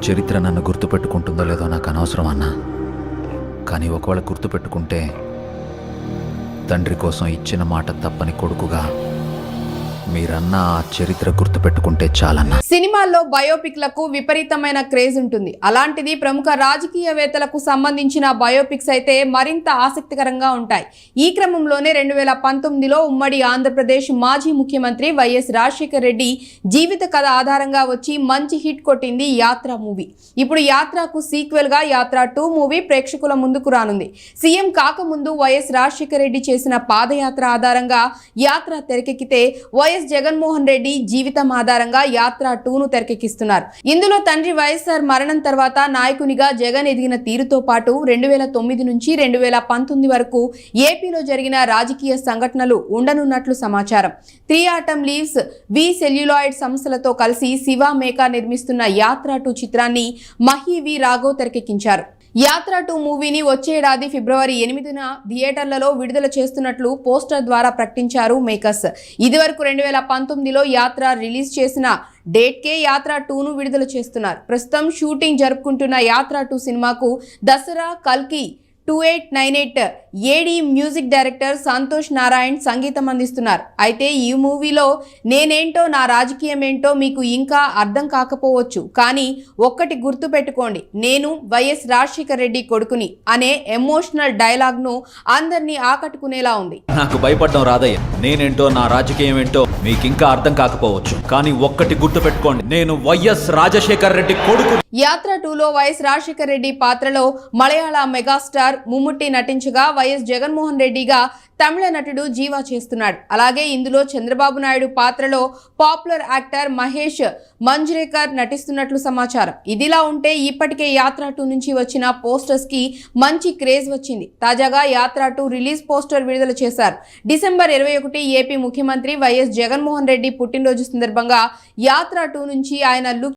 చరిత్ర నన్ను గుర్తుపెట్టుకుంటుందో లేదో నాకు అనవసరం అన్నా. కానీ ఒకవేళ గుర్తుపెట్టుకుంటే తండ్రి కోసం ఇచ్చిన మాట తప్పని కొడుకుగా మీరన్న ఆ చరిత్ర గుర్తుపెట్టుకుంటే చాలన్నా. సినిమాల్లో బయోపిక్లకు విపరీతమైన క్రేజ్ ఉంటుంది. అలాంటిది ప్రముఖ రాజకీయవేత్తలకు సంబంధించిన బయోపిక్స్ అయితే మరింత ఆసక్తికరంగా ఉంటాయి. ఈ క్రమంలోనే 2019లో ఉమ్మడి ఆంధ్రప్రదేశ్ మాజీ ముఖ్యమంత్రి వైఎస్ రాజశేఖర్ రెడ్డి జీవిత కథ ఆధారంగా వచ్చి మంచి హిట్ కొట్టింది యాత్ర మూవీ. ఇప్పుడు యాత్రకు సీక్వెల్ గా యాత్ర 2 మూవీ ప్రేక్షకుల ముందుకు రానుంది. సీఎం కాకముందు వైఎస్ రాజశేఖర్ రెడ్డి చేసిన పాదయాత్ర ఆధారంగా యాత్ర తెరకెక్కితే వైఎస్ జగన్మోహన్ రెడ్డి జీవితం ఆధారంగా యాత్ర 2ను తెరకెక్కిస్తున్నారు. ఇందులో తండ్రి వైఎస్ఆర్ మరణం తర్వాత నాయకునిగా జగన్ ఎదిగిన తీరుతో పాటు 2009 నుంచి 2019 వరకు ఏపీలో జరిగిన రాజకీయ సంఘటనలు ఉండనున్నట్లు సమాచారం. 3 ఆటం లీవ్స్, వి సెల్యులాయిడ్ సంస్థలతో కలిసి శివ మేకా నిర్మిస్తున్న యాత్ర 2 చిత్రాన్ని మహి వి రాఘవ్ తెరకెక్కించారు. యాత్ర 2 మూవీని వచ్చే ఏడాది ఫిబ్రవరి 8న థియేటర్లలో విడుదల చేస్తున్నట్లు పోస్టర్ ద్వారా ప్రకటించారు మేకర్స్. ఇదివరకు 2019లో యాత్ర రిలీజ్ చేసిన డేట్కే యాత్ర 2ను విడుదల చేస్తున్నారు. ప్రస్తుతం షూటింగ్ జరుపుకుంటున్న యాత్ర 2 సినిమాకు దసరా కల్కి 2898 AD music director Santosh Narayan సంగీతం అందిస్తున్నారు. అయితే ఈ మూవీలో నేనేంటో నా రాజకీయం ఏంటో మీకు ఇంకా అర్థం కాకపోవచ్చు, కానీ ఒక్కటి గుర్తు పెట్టుకోండి, నేను వైఎస్ రాజశేఖర్ రెడ్డి కొడుకుని అనే ఎమోషనల్ డైలాగ్ ను అందరినీ ఆకట్టుకునేలా ఉంది. నాకు భయపడడం రాదయ్య. నేనేంటో నా రాజకీయం ఏంటో మీకు ఇంకా అర్థం కాకపోవచ్చు, కానీ ఒక్కటి గుర్తు పెట్టుకోండి, నేను వైఎస్ రాజశేఖర్ రెడ్డి కొడుకు. యాత్ర 2లో వైఎస్ రాజశేఖర్ రెడ్డి పాత్రలో మలయాళ మెగాస్టార్ ముమ్ముట్టి నటించగా వైఎస్ జగన్మోహన్ రెడ్డిగా తమిళ నటుడు జీవా చేస్తున్నాడు. అలాగే ఇందులో చంద్రబాబు నాయుడు పాత్రలో పాపులర్ యాక్టర్ మహేష్ మంజ్రేకర్ నటిస్తున్నట్లు సమాచారం. ఇదిలా ఉంటే ఇప్పటికే యాత్ర 2 నుంచి వచ్చిన పోస్టర్స్ కి మంచి క్రేజ్ వచ్చింది. తాజాగా యాత్ర 2 రిలీజ్ పోస్టర్ విడుదల చేశారు. డిసెంబర్ 21 ఏపీ ముఖ్యమంత్రి వైఎస్ జగన్మోహన్ రెడ్డి పుట్టినరోజు సందర్భంగా యాత్ర 2 నుంచి ఆయన లుక్